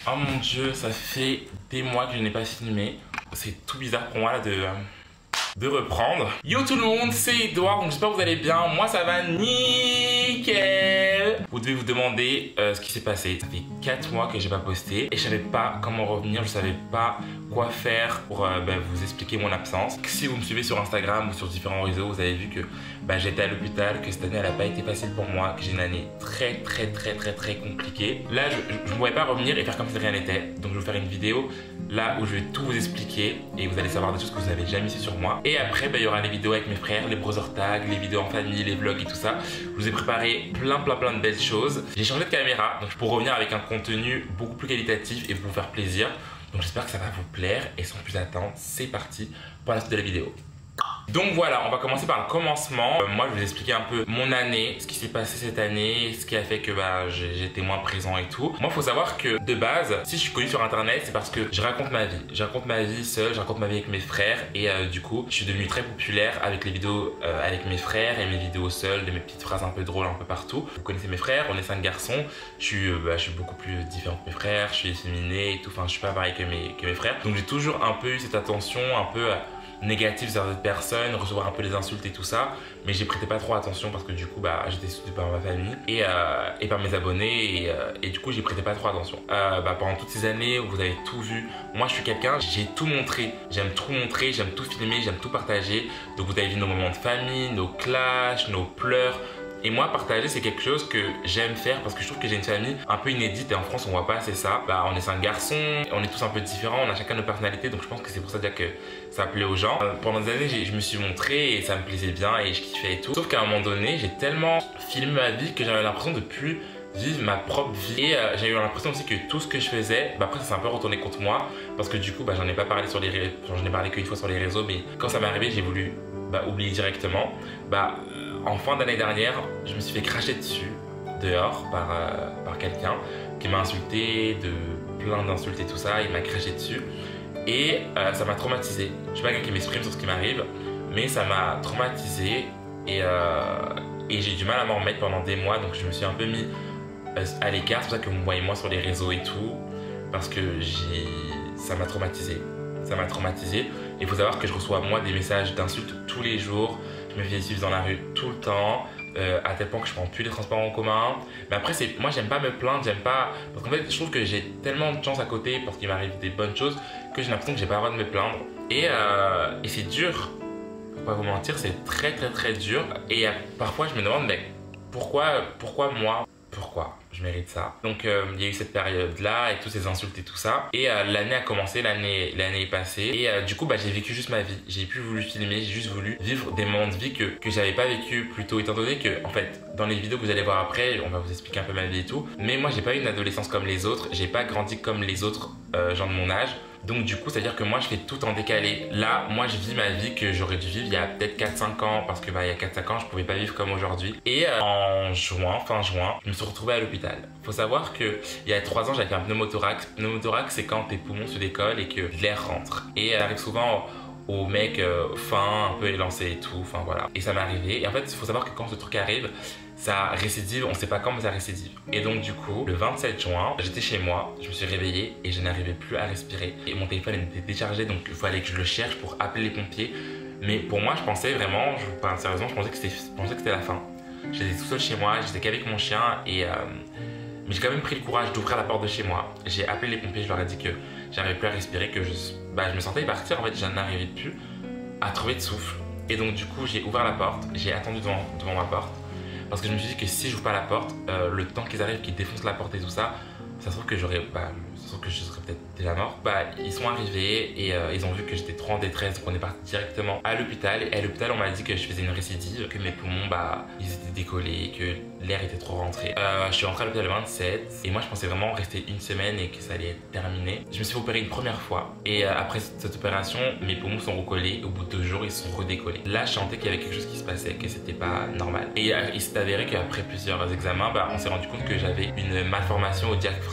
Oh mon dieu, ça fait des mois que je n'ai pas filmé. C'est tout bizarre pour moi là de reprendre. Yo tout le monde, c'est Edouard, donc j'espère que vous allez bien. Moi ça va nickel. Vous devez vous demander ce qui s'est passé. Ça fait 4 mois que j'ai pas posté et je savais pas comment revenir, je savais pas quoi faire pour vous expliquer mon absence. Si vous me suivez sur Instagram ou sur différents réseaux, vous avez vu que j'étais à l'hôpital, que cette année elle a pas été facile pour moi, que j'ai une année très compliquée. Là je ne pourrais pas revenir et faire comme si rien n'était. Donc je vais vous faire une vidéo là où je vais tout vous expliquer et vous allez savoir des choses que vous n'avez jamais su sur moi. Et après il y aura les vidéos avec mes frères, les brother tags, les vidéos en famille, les vlogs et tout ça. Je vous ai préparé plein de belles choses. J'ai changé de caméra donc pour revenir avec un contenu beaucoup plus qualitatif et vous faire plaisir. Donc j'espère que ça va vous plaire et sans plus attendre, c'est parti pour la suite de la vidéo. Donc voilà, on va commencer par le commencement. Moi je vais vous expliquer un peu mon année, ce qui s'est passé cette année, ce qui a fait que j'étais moins présent et tout. Moi il faut savoir que de base, si je suis connu sur internet, c'est parce que je raconte ma vie. Je raconte ma vie seule, je raconte ma vie avec mes frères et du coup je suis devenu très populaire avec les vidéos avec mes frères et mes vidéos seules, de mes petites phrases un peu drôles un peu partout. Vous connaissez mes frères, on est 5 garçons, je suis beaucoup plus différent que mes frères, je suis efféminé et tout, enfin je suis pas pareil que mes frères. Donc j'ai toujours un peu eu cette attention un peu négatif vers d'autres personnes, recevoir un peu des insultes et tout ça, mais j'ai prêté pas trop attention parce que du coup j'étais soutenu par ma famille et par mes abonnés et du coup j'ai prêté pas trop attention. Pendant toutes ces années vous avez tout vu, moi je suis quelqu'un, j'ai tout montré, j'aime tout montrer, j'aime tout filmer, j'aime tout partager. Donc vous avez vu nos moments de famille, nos clashs, nos pleurs. Et moi, partager, c'est quelque chose que j'aime faire parce que je trouve que j'ai une famille un peu inédite et en France, on voit pas assez ça. On est 5 garçons, on est tous un peu différents, on a chacun nos personnalités, donc je pense que c'est pour ça déjà que ça plaît aux gens. Pendant des années, je me suis montré et ça me plaisait bien et je kiffais et tout. Sauf qu'à un moment donné, j'ai tellement filmé ma vie que j'avais l'impression de plus vivre ma propre vie et j'ai eu l'impression aussi que tout ce que je faisais, après ça s'est un peu retourné contre moi parce que du coup j'en ai pas parlé sur les réseaux, j'en ai parlé qu'une fois sur les réseaux, mais quand ça m'est arrivé, j'ai voulu oublier directement. En fin d'année dernière, je me suis fait cracher dessus dehors par quelqu'un qui m'a insulté, de plein d'insultes et tout ça, il m'a craché dessus et ça m'a traumatisé. Je suis pas quelqu'un qui m'exprime sur ce qui m'arrive, mais ça m'a traumatisé et j'ai du mal à m'en remettre pendant des mois, donc je me suis un peu mis à l'écart. C'est pour ça que vous me voyez moi sur les réseaux et tout, parce que ça m'a traumatisé. Ça m'a traumatisé. Et il faut savoir que je reçois moi des messages d'insultes tous les jours. Je me fais suivre dans la rue tout le temps, à tel point que je prends plus les transports en commun. Mais après, moi j'aime pas me plaindre, j'aime pas. Parce qu'en fait, je trouve que j'ai tellement de chance à côté parce qu'il m'arrive des bonnes choses que j'ai l'impression que j'ai pas le droit de me plaindre. Et c'est dur. Faut pas vous mentir, c'est très dur. Et parfois, je me demande, mais pourquoi moi? Pourquoi je mérite ça? Donc il y a eu cette période là et toutes ces insultes et tout ça et l'année a commencé, l'année est passée et du coup j'ai vécu juste ma vie, j'ai plus voulu filmer, j'ai juste voulu vivre des moments de vie que j'avais pas vécu plus tôt, étant donné que en fait dans les vidéos que vous allez voir après on va vous expliquer un peu ma vie et tout, mais moi j'ai pas eu une adolescence comme les autres, j'ai pas grandi comme les autres gens de mon âge. Donc du coup, c'est-à-dire que moi, je fais tout en décalé. Là, moi, je vis ma vie que j'aurais dû vivre il y a peut-être 4-5 ans. Parce que il y a 4-5 ans, je pouvais pas vivre comme aujourd'hui. Et fin juin, je me suis retrouvé à l'hôpital. Faut savoir que il y a 3 ans, j'avais fait un pneumothorax. Pneumothorax, c'est quand tes poumons se décollent et que l'air rentre. Et ça arrive souvent aux mecs fins, un peu élancés et tout. Enfin voilà. Et ça m'est arrivé. Et en fait, il faut savoir que quand ce truc arrive, ça récidive, on sait pas quand mais ça récidive. Et donc du coup, le 27 juin, j'étais chez moi, je me suis réveillé et je n'arrivais plus à respirer. Et mon téléphone était déchargé, donc il fallait que je le cherche pour appeler les pompiers. Mais pour moi, je pensais vraiment, je vous parle sérieusement, je pensais que c'était la fin. J'étais tout seul chez moi, j'étais qu'avec mon chien et mais j'ai quand même pris le courage d'ouvrir la porte de chez moi. J'ai appelé les pompiers, je leur ai dit que j'arrivais plus à respirer, que je me sentais partir, en fait, je n'arrivais plus à trouver de souffle. Et donc du coup, j'ai ouvert la porte, j'ai attendu devant ma porte. Parce que je me suis dit que si j'ouvre pas la porte, le temps qu'ils arrivent, qu'ils défoncent la porte et tout ça, ça se trouve que je serais peut-être déjà mort. Ils sont arrivés et ils ont vu que j'étais trop en détresse, donc on est parti directement à l'hôpital. Et à l'hôpital, on m'a dit que je faisais une récidive, que mes poumons, ils étaient décollés, que l'air était trop rentré. Je suis rentré à l'hôpital le 27 et moi je pensais vraiment rester une semaine et que ça allait être terminé. Je me suis opéré une première fois et après cette opération, mes poumons sont recollés. Au bout de 2 jours, ils sont redécollés. Là, je sentais qu'il y avait quelque chose qui se passait, que c'était pas normal. Et il s'est avéré qu'après plusieurs examens, on s'est rendu compte que j'avais une malformation au diaphragme.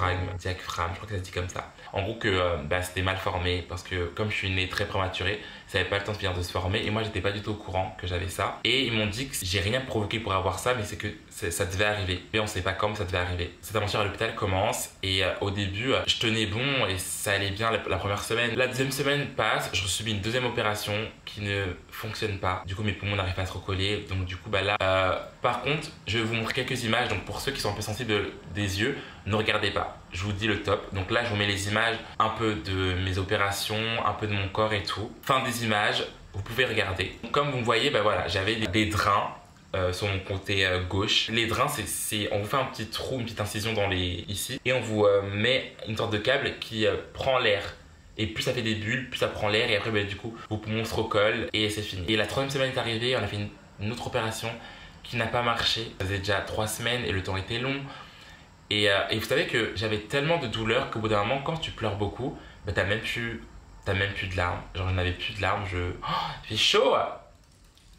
Je crois que c'est dit comme ça. En gros que c'était mal formé parce que comme je suis né très prématuré, ça n'avait pas le temps de finir de se former et moi j'étais pas du tout au courant que j'avais ça. Et ils m'ont dit que j'ai rien provoqué pour avoir ça, mais c'est que ça devait arriver. Mais on sait pas quand ça devait arriver. Cette aventure à l'hôpital commence et au début je tenais bon et ça allait bien la première semaine. La deuxième semaine passe, je subis une deuxième opération qui ne fonctionne pas. Du coup mes poumons n'arrivent pas à se recoller. Donc du coup là, par contre je vais vous montrer quelques images. Donc pour ceux qui sont un peu sensibles des yeux, ne regardez pas. Je vous dis le top. Donc là je vous mets les images un peu de mes opérations, un peu de mon corps et tout. Fin des images, vous pouvez regarder. Comme vous me voyez, voilà, j'avais des drains sur mon côté gauche. Les drains, on vous fait un petit trou, une petite incision ici et on vous met une sorte de câble qui prend l'air. Et plus ça fait des bulles, plus ça prend l'air et après du coup vos poumons se recollent et c'est fini. Et la troisième semaine est arrivée, on a fait une autre opération qui n'a pas marché. Ça faisait déjà 3 semaines et le temps était long. Et vous savez que j'avais tellement de douleur qu'au bout d'un moment, quand tu pleures beaucoup, t'as même plus de larmes. Genre, je n'avais plus de larmes. Il fait chaud!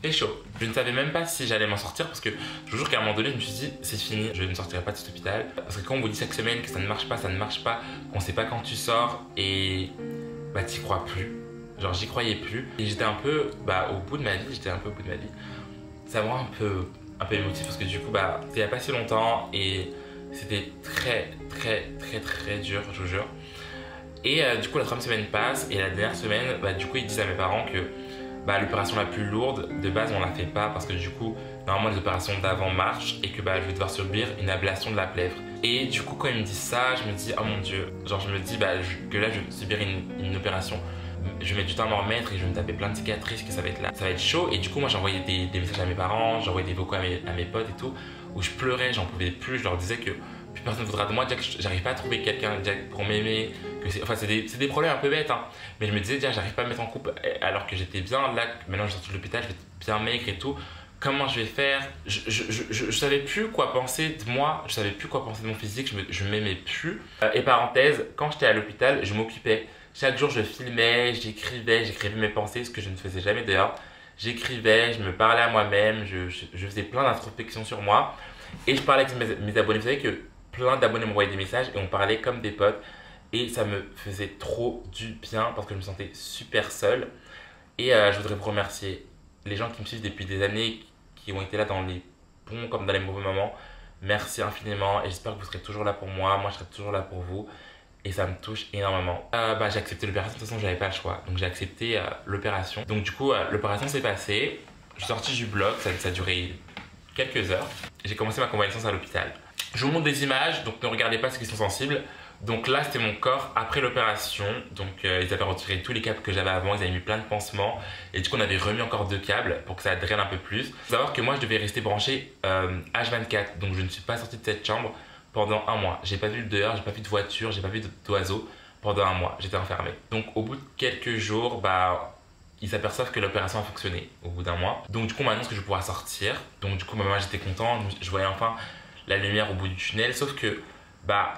Il fait chaud. Je ne savais même pas si j'allais m'en sortir parce que je vous jure qu'à un moment donné, je me suis dit, c'est fini, je ne sortirai pas de cet hôpital. Parce que quand on vous dit chaque semaine que ça ne marche pas, qu'on ne sait pas quand tu sors et t'y crois plus. Genre, j'y croyais plus. Et j'étais un peu au bout de ma vie. Ça me rend un peu émotif parce que du coup, c'était il n'y a pas si longtemps et c'était très dur, je vous jure. Et du coup la troisième semaine passe et la dernière semaine, du coup ils disent à mes parents que l'opération la plus lourde, de base on la fait pas parce que du coup normalement les opérations d'avant marchent et que je vais devoir subir une ablation de la plèvre. Et du coup quand ils me disent ça, je me dis oh mon dieu, genre je me dis que là je vais subir une opération. Je vais mettre du temps à m'en remettre et je vais me taper plein de cicatrices, que ça va être chaud. Et du coup moi j'ai envoyé des messages à mes parents, j'ai envoyé des vocaux à mes potes et tout, où je pleurais, j'en pouvais plus, je leur disais que plus personne ne voudra de moi, déjà que j'arrive pas à trouver quelqu'un pour m'aimer, c'est des problèmes un peu bêtes, hein. Mais je me disais déjà j'arrive pas à me mettre en couple alors que j'étais bien, là maintenant je suis sorti de l'hôpital, je vais être bien maigre et tout, comment je vais faire? Je savais plus quoi penser de moi, je savais plus quoi penser de mon physique, je m'aimais plus. Et parenthèse, quand j'étais à l'hôpital, je m'occupais. Chaque jour, je filmais, j'écrivais mes pensées, ce que je ne faisais jamais d'ailleurs. J'écrivais, je me parlais à moi-même, je faisais plein d'introspection sur moi. Et je parlais avec mes abonnés. Vous savez que plein d'abonnés m'envoyaient des messages et on parlait comme des potes. Et ça me faisait trop du bien parce que je me sentais super seul. Et je voudrais vous remercier les gens qui me suivent depuis des années, qui ont été là dans les bons comme dans les mauvais moments. Merci infiniment et j'espère que vous serez toujours là pour moi. Moi, je serai toujours là pour vous. Et ça me touche énormément. J'ai accepté l'opération, de toute façon j'avais pas le choix. Donc j'ai accepté l'opération. Donc du coup l'opération s'est passée. Je suis sorti du bloc, ça a duré quelques heures. J'ai commencé ma convalescence à l'hôpital. Je vous montre des images, donc ne regardez pas ceux qui sont sensibles. Donc là c'était mon corps après l'opération. Donc ils avaient retiré tous les câbles que j'avais avant, ils avaient mis plein de pansements. Et du coup on avait remis encore 2 câbles pour que ça draine un peu plus. Faut savoir que moi je devais rester branché H24. Donc je ne suis pas sorti de cette chambre pendant 1 mois. J'ai pas vu le dehors, j'ai pas vu de voiture, j'ai pas vu d'oiseaux pendant 1 mois. J'étais enfermé. Donc au bout de quelques jours, ils s'aperçoivent que l'opération a fonctionné au bout d'1 mois. Donc du coup maintenant que je vais pouvoir sortir. Donc du coup moi j'étais content, je voyais enfin la lumière au bout du tunnel. Sauf que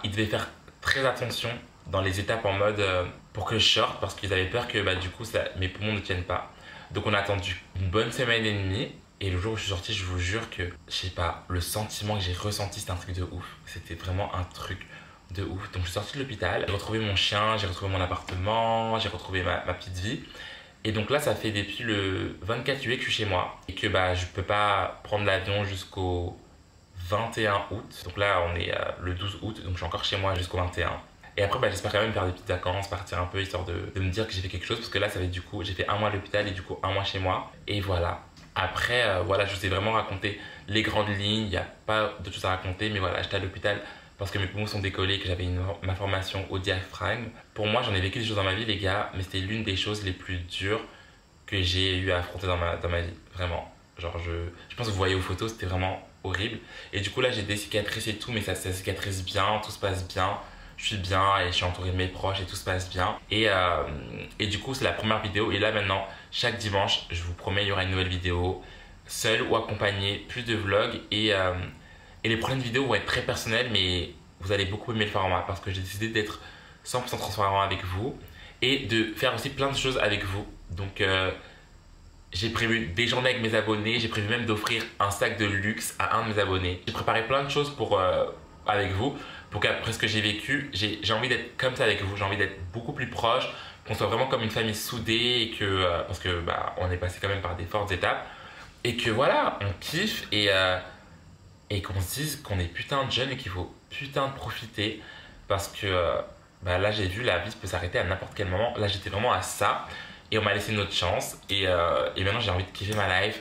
ils devaient faire très attention dans les étapes en mode pour que je sorte parce qu'ils avaient peur que du coup mes poumons ne tiennent pas. Donc on a attendu une bonne semaine et demie. Et le jour où je suis sorti, je vous jure que, je sais pas, le sentiment que j'ai ressenti, c'était un truc de ouf. C'était vraiment un truc de ouf. Donc je suis sorti de l'hôpital, j'ai retrouvé mon chien, j'ai retrouvé mon appartement, j'ai retrouvé ma petite vie. Et donc là, ça fait depuis le 24 juillet que je suis chez moi. Et que je peux pas prendre l'avion jusqu'au 21 août. Donc là, on est le 12 août, donc je suis encore chez moi jusqu'au 21. Et après, j'espère quand même faire des petites vacances, partir un peu, histoire de me dire que j'ai fait quelque chose. Parce que là, ça fait du coup, j'ai fait 1 mois à l'hôpital et du coup 1 mois chez moi. Et voilà. Après, je vous ai vraiment raconté les grandes lignes, il n'y a pas de choses à raconter, mais voilà, j'étais à l'hôpital parce que mes poumons sont décollés, que j'avais une malformation au diaphragme. Pour moi, j'en ai vécu des choses dans ma vie, les gars, mais c'était l'une des choses les plus dures que j'ai eu à affronter dans ma vie, vraiment. Genre, je pense que vous voyez aux photos, c'était vraiment horrible. Et du coup, là, j'ai des cicatrices et tout, mais ça cicatrise bien, tout se passe bien. Je suis bien et je suis entouré de mes proches et tout se passe bien. Et du coup, c'est la première vidéo. Et là, maintenant, chaque dimanche, je vous promets, il y aura une nouvelle vidéo, seule ou accompagnée, plus de vlogs. Et les prochaines vidéos vont être très personnelles, mais vous allez beaucoup aimer le format parce que j'ai décidé d'être 100% transparent avec vous et de faire aussi plein de choses avec vous. Donc, j'ai prévu des journées avec mes abonnés. J'ai prévu même d'offrir un sac de luxe à un de mes abonnés. J'ai préparé plein de choses avec vous pour qu'après ce que j'ai vécu, j'ai envie d'être comme ça avec vous, j'ai envie d'être beaucoup plus proche, qu'on soit vraiment comme une famille soudée et que, parce que bah, on est passé quand même par des fortes étapes et que voilà, on kiffe et qu'on se dise qu'on est putain de jeunes et qu'il faut putain de profiter parce que bah, là j'ai vu la vie peut s'arrêter à n'importe quel moment. Là j'étais vraiment à ça et on m'a laissé une autre chance et maintenant j'ai envie de kiffer ma life,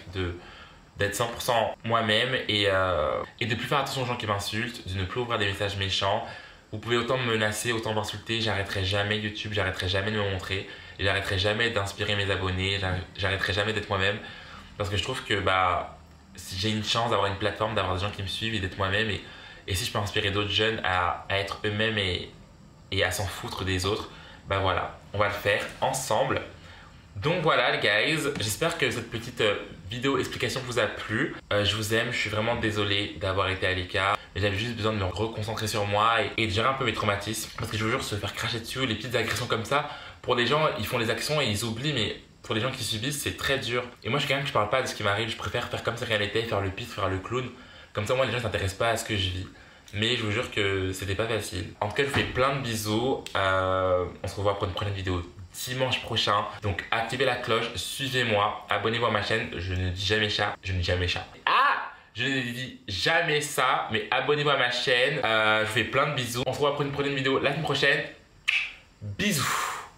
d'être 100% moi-même et de plus faire attention aux gens qui m'insultent, de ne plus ouvrir des messages méchants. Vous pouvez autant me menacer, autant m'insulter, j'arrêterai jamais YouTube, j'arrêterai jamais de me montrer, et j'arrêterai jamais d'inspirer mes abonnés, j'arrêterai jamais d'être moi-même parce que je trouve que bah, si j'ai une chance d'avoir une plateforme, d'avoir des gens qui me suivent et d'être moi-même et si je peux inspirer d'autres jeunes à être eux-mêmes et à s'en foutre des autres, bah voilà, on va le faire ensemble. Donc voilà les guys, j'espère que cette petite vidéo explication vous a plu. Je vous aime, je suis vraiment désolé d'avoir été à l'écart. Mais j'avais juste besoin de me reconcentrer sur moi et de gérer un peu mes traumatismes. Parce que je vous jure, se faire cracher dessus, les petites agressions comme ça, pour les gens, ils font les actions et ils oublient, mais pour les gens qui subissent, c'est très dur. Et moi, je suis quelqu'un qui parle pas de ce qui m'arrive, je préfère faire comme si rien n'était, faire le pisse, faire le clown. Comme ça, moi, les gens ne s'intéressent pas à ce que je vis. Mais je vous jure que c'était pas facile. En tout cas, je vous fais plein de bisous. On se revoit pour une prochaine vidéo dimanche prochain. Donc activez la cloche, suivez-moi, abonnez-vous à ma chaîne. Je ne dis jamais chat, je ne dis jamais chat. Ah! Je ne dis jamais ça, mais abonnez-vous à ma chaîne. Je vous fais plein de bisous. On se revoit pour une prochaine vidéo la semaine prochaine. Bisous!